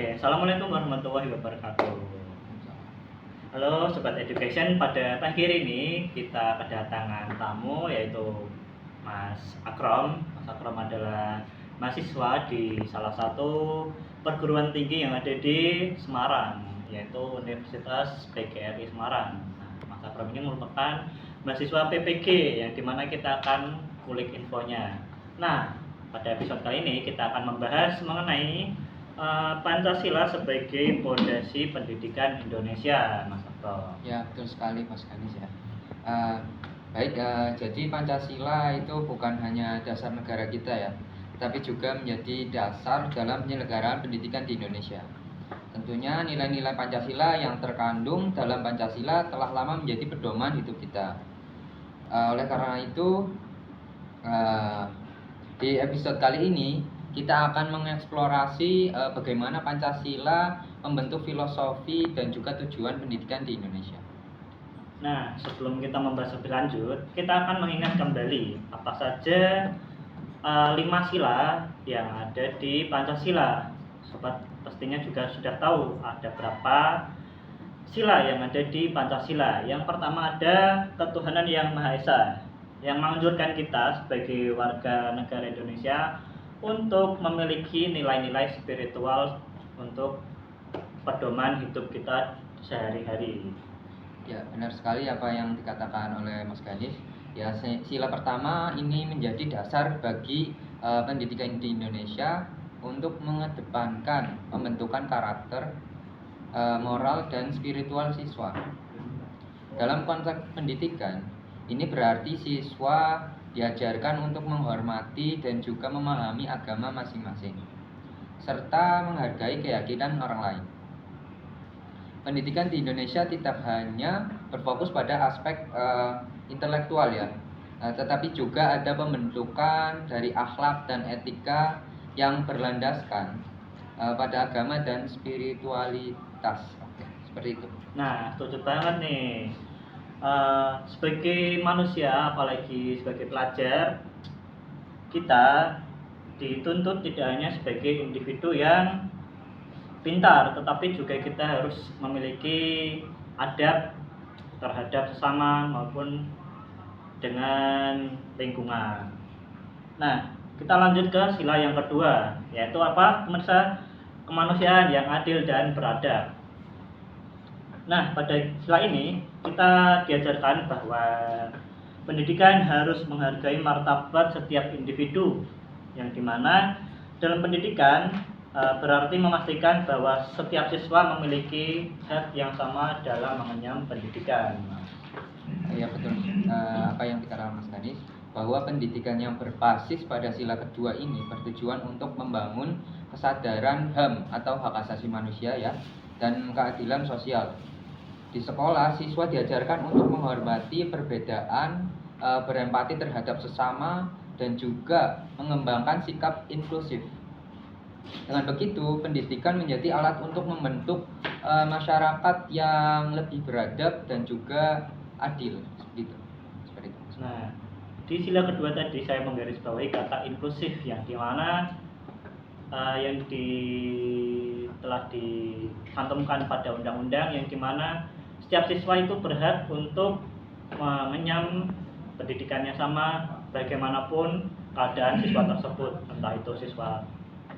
Oke, assalamualaikum warahmatullahi wabarakatuh. Halo Sobat Education, pada pagi hari ini kita kedatangan tamu yaitu Mas Akrom. Mas Akrom adalah mahasiswa di salah satu perguruan tinggi yang ada di Semarang, yaitu Universitas PGRI Semarang. Nah, Mas Akrom ini merupakan mahasiswa PPG yang dimana kita akan kulik infonya. Nah, pada episode kali ini kita akan membahas mengenai Pancasila sebagai pondasi pendidikan Indonesia, Mas Akto. Ya, betul sekali Mas Ganis ya. Jadi Pancasila itu bukan hanya dasar negara kita ya, tapi juga menjadi dasar dalam penyelenggaraan pendidikan di Indonesia. Tentunya nilai-nilai Pancasila yang terkandung dalam Pancasila telah lama menjadi pedoman hidup kita. Oleh karena itu, di episode kali ini kita akan mengeksplorasi bagaimana Pancasila membentuk filosofi dan juga tujuan pendidikan di Indonesia. Nah, sebelum kita membahas lebih lanjut, kita akan mengingat kembali apa saja 5 sila yang ada di Pancasila. Sobat pastinya juga sudah tahu ada berapa sila yang ada di Pancasila. Yang pertama ada ketuhanan yang Maha Esa, yang menganjurkan kita sebagai warga negara Indonesia untuk memiliki nilai-nilai spiritual untuk pedoman hidup kita sehari-hari. Ya, benar sekali apa yang dikatakan oleh Mas Ganis. Ya, sila pertama ini menjadi dasar bagi pendidikan di Indonesia untuk mengedepankan pembentukan karakter, moral dan spiritual siswa. Dalam konteks pendidikan, ini berarti siswa diajarkan untuk menghormati dan juga memahami agama masing-masing, serta menghargai keyakinan orang lain. Pendidikan di Indonesia tidak hanya berfokus pada aspek intelektual ya, tetapi juga ada pembentukan dari akhlak dan etika yang berlandaskan pada agama dan spiritualitas. Oke, seperti itu. Nah, setuju banget nih. Sebagai manusia, apalagi sebagai pelajar, kita dituntut tidak hanya sebagai individu yang pintar, tetapi juga kita harus memiliki adab terhadap sesama maupun dengan lingkungan. Nah, kita lanjut ke sila yang kedua, yaitu apa, pemirsa? Kemanusiaan yang adil dan beradab. Nah, pada sila ini kita diajarkan bahwa pendidikan harus menghargai martabat setiap individu, yang dimana dalam pendidikan berarti memastikan bahwa setiap siswa memiliki hak yang sama dalam mengenyam pendidikan. Ya betul, apa yang dikatakan Mas Ganis, bahwa pendidikan yang berbasis pada sila kedua ini bertujuan untuk membangun kesadaran HAM atau hak asasi manusia ya, dan keadilan sosial. Di sekolah, siswa diajarkan untuk menghormati perbedaan, berempati terhadap sesama, dan juga mengembangkan sikap inklusif. Dengan begitu, pendidikan menjadi alat untuk membentuk masyarakat yang lebih beradab dan juga adil. Seperti itu. Nah, di sila kedua tadi saya menggarisbawahi kata inklusif, yang dimana telah dicantumkan pada undang-undang, yang dimana setiap siswa itu berhak untuk mengenyam pendidikannya sama bagaimanapun keadaan siswa tersebut, entah itu siswa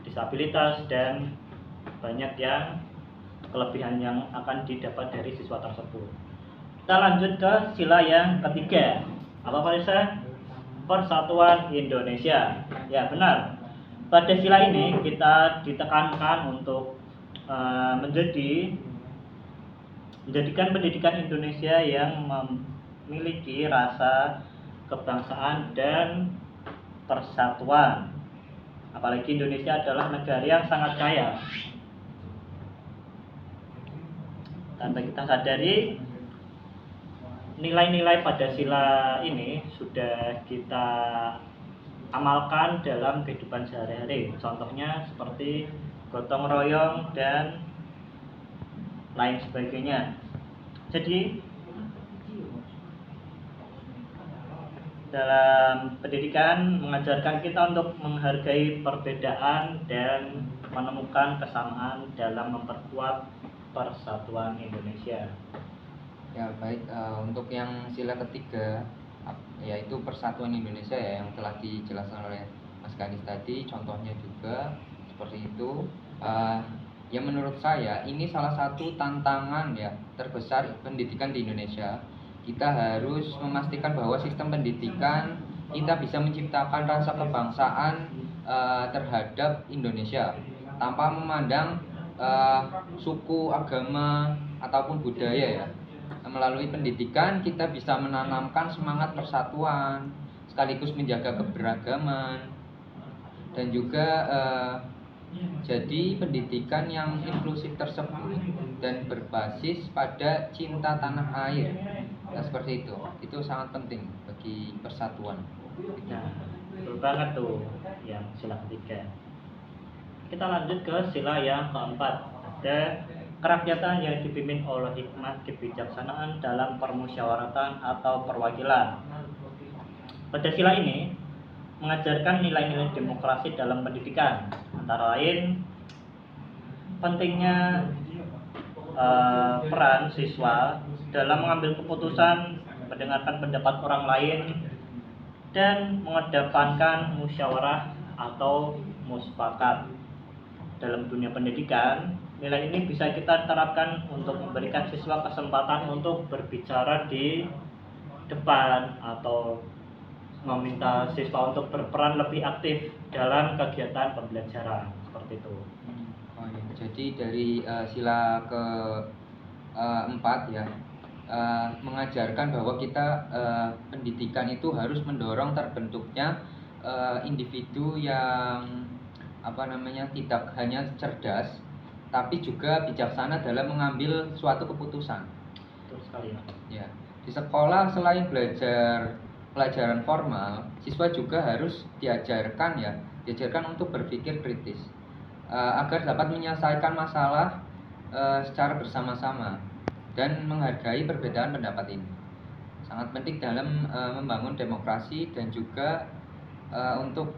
disabilitas dan banyak yang kelebihan yang akan didapat dari siswa tersebut. Kita lanjut ke sila yang ketiga. Apa Farisa? Persatuan Indonesia. Ya benar. Pada sila ini kita ditekankan untuk menjadikan pendidikan Indonesia yang memiliki rasa kebangsaan dan persatuan. Apalagi Indonesia adalah negara yang sangat kaya. Tanpa kita sadari, nilai-nilai pada sila ini sudah kita amalkan dalam kehidupan sehari-hari. Contohnya seperti gotong royong dan lain sebagainya. Jadi dalam pendidikan mengajarkan kita untuk menghargai perbedaan dan menemukan kesamaan dalam memperkuat persatuan Indonesia. Ya baik, untuk yang sila ketiga yaitu persatuan Indonesia ya, yang telah dijelaskan oleh Mas Ganis tadi, contohnya juga seperti itu. Ya menurut saya ini salah satu tantangan ya terbesar pendidikan di Indonesia. Kita harus memastikan bahwa sistem pendidikan kita bisa menciptakan rasa kebangsaan terhadap Indonesia tanpa memandang suku, agama ataupun budaya ya. Melalui pendidikan kita bisa menanamkan semangat persatuan sekaligus menjaga keberagaman dan juga jadi pendidikan yang inklusif tersebut dan berbasis pada cinta tanah air. Nah, seperti itu sangat penting bagi persatuan. Nah, betul banget tuh yang sila ketiga. Kita lanjut ke sila yang keempat. Ada kerakyatan yang dipimpin oleh hikmat kebijaksanaan dalam permusyawaratan atau perwakilan. Pada sila ini mengajarkan nilai-nilai demokrasi dalam pendidikan, antara lain pentingnya peran siswa dalam mengambil keputusan, mendengarkan pendapat orang lain, dan mengedepankan musyawarah atau musfakat. Dalam dunia pendidikan, nilai ini bisa kita terapkan untuk memberikan siswa kesempatan untuk berbicara di depan atau meminta siswa untuk berperan lebih aktif dalam kegiatan pembelajaran, seperti itu. Oh ya, jadi dari sila ke empat ya, mengajarkan bahwa kita pendidikan itu harus mendorong terbentuknya individu yang tidak hanya cerdas tapi juga bijaksana dalam mengambil suatu keputusan. Betul sekali ya. Di sekolah selain belajar pelajaran formal, siswa juga harus diajarkan untuk berpikir kritis agar dapat menyelesaikan masalah secara bersama-sama dan menghargai perbedaan pendapat ini. Sangat penting dalam membangun demokrasi dan juga untuk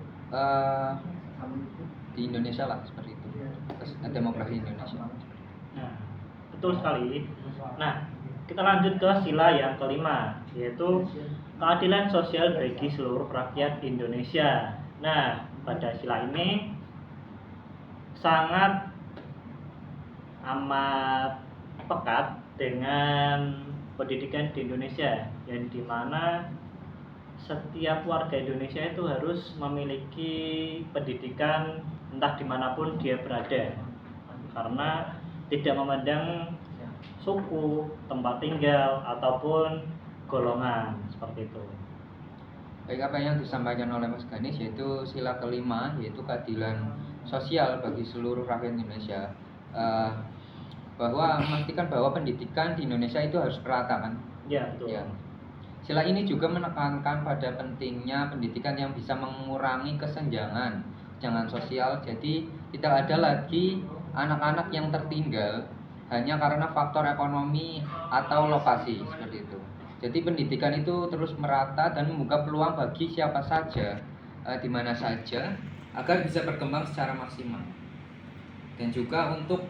di Indonesia lah, seperti itu, demokrasi Indonesia. Nah, betul sekali. Nah, kita lanjut ke sila yang kelima, yaitu keadilan sosial bagi seluruh rakyat Indonesia. Nah, pada sila ini sangat amat pekat dengan pendidikan di Indonesia, yang dimana setiap warga Indonesia itu harus memiliki pendidikan entah dimanapun dia berada, karena tidak memandang suku, tempat tinggal, ataupun golongan, seperti itu. Baik, apa yang disampaikan oleh Mas Ganis yaitu sila kelima, yaitu keadilan sosial bagi seluruh rakyat Indonesia, bahwa memastikan bahwa pendidikan di Indonesia itu harus merata kan? Ya, betul. Ya. Sila ini juga menekankan pada pentingnya pendidikan yang bisa mengurangi kesenjangan sosial. Jadi tidak ada lagi anak-anak yang tertinggal hanya karena faktor ekonomi atau lokasi, seperti itu. Jadi pendidikan itu terus merata dan membuka peluang bagi siapa saja, di mana saja, agar bisa berkembang secara maksimal. Dan juga untuk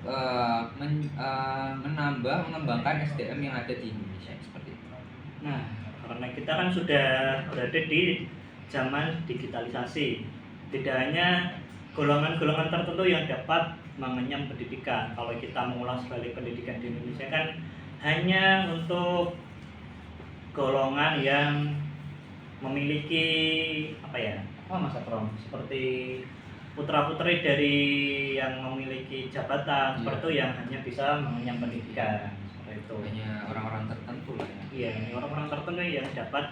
mengembangkan SDM yang ada di Indonesia, seperti itu. Nah, karena kita kan sudah berada di zaman digitalisasi, tidak hanya golongan-golongan tertentu yang dapat mengenyam pendidikan. Kalau kita mengulas balik pendidikan di Indonesia kan hanya untuk golongan yang memiliki Mas Atrom, seperti putra-putri dari yang memiliki jabatan, seperti itu, yang hanya bisa mengenyam pendidikan, seperti itu. Hanya orang-orang tertentu lah ya. Iya, orang-orang tertentu yang dapat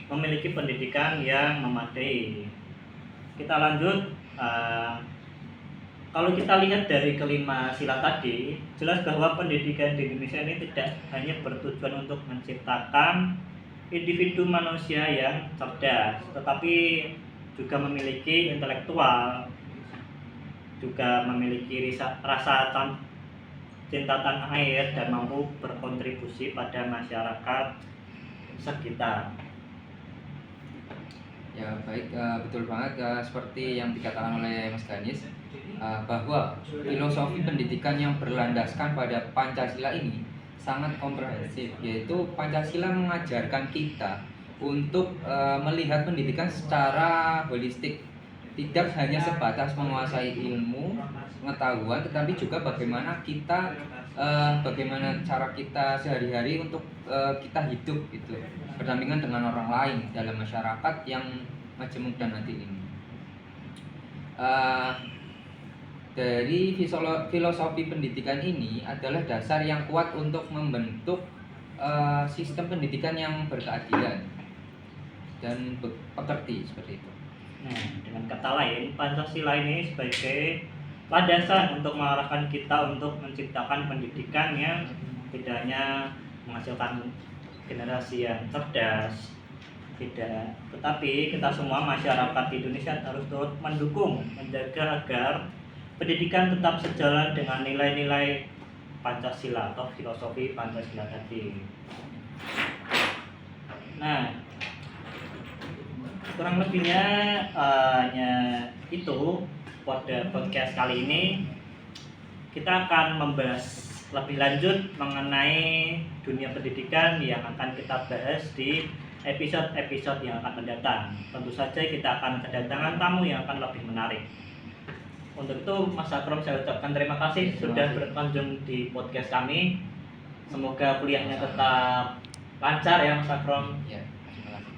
memiliki pendidikan yang memadai. Kita lanjut. Kalau kita lihat dari kelima sila tadi, jelas bahwa pendidikan di Indonesia ini tidak hanya bertujuan untuk menciptakan individu manusia yang cerdas, tetapi juga memiliki intelektual, juga memiliki rasa cinta tanah air, dan mampu berkontribusi pada masyarakat sekitar. Ya baik, betul banget, seperti yang dikatakan oleh Mas Ganis, bahwa filosofi pendidikan yang berlandaskan pada Pancasila ini sangat komprehensif, yaitu Pancasila mengajarkan kita untuk melihat pendidikan secara holistik, tidak hanya sebatas menguasai ilmu pengetahuan, tetapi juga bagaimana cara kita sehari-hari untuk kita hidup gitu, berdampingan dengan orang lain dalam masyarakat yang majemuk dan adil ini. Dari filosofi pendidikan ini adalah dasar yang kuat untuk membentuk sistem pendidikan yang berkeadilan dan pekerti seperti itu. Nah, dengan kata lain, Pancasila ini sebagai landasan untuk mengarahkan kita untuk menciptakan pendidikan yang tidak hanya menghasilkan generasi yang cerdas, tetapi kita semua masyarakat di Indonesia harus turut mendukung, menjaga agar pendidikan tetap sejalan dengan nilai-nilai Pancasila atau filosofi Pancasila tadi. Nah, kurang lebihnya hanya itu. Pada podcast kali ini kita akan membahas lebih lanjut mengenai dunia pendidikan yang akan kita bahas di episode-episode yang akan mendatang. Tentu saja kita akan kedatangan tamu yang akan lebih menarik. Untuk itu Mas Akrom, saya ucapkan terima kasih sudah berkunjung di podcast kami. Semoga kuliahnya tetap lancar ya Mas Akrom. Ya, terima kasih.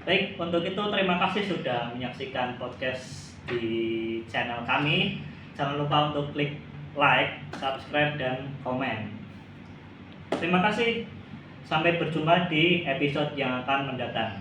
Baik, untuk itu terima kasih sudah menyaksikan podcast di channel kami. Jangan lupa untuk klik like, subscribe, dan komen. Terima kasih. Sampai berjumpa di episode yang akan mendatang.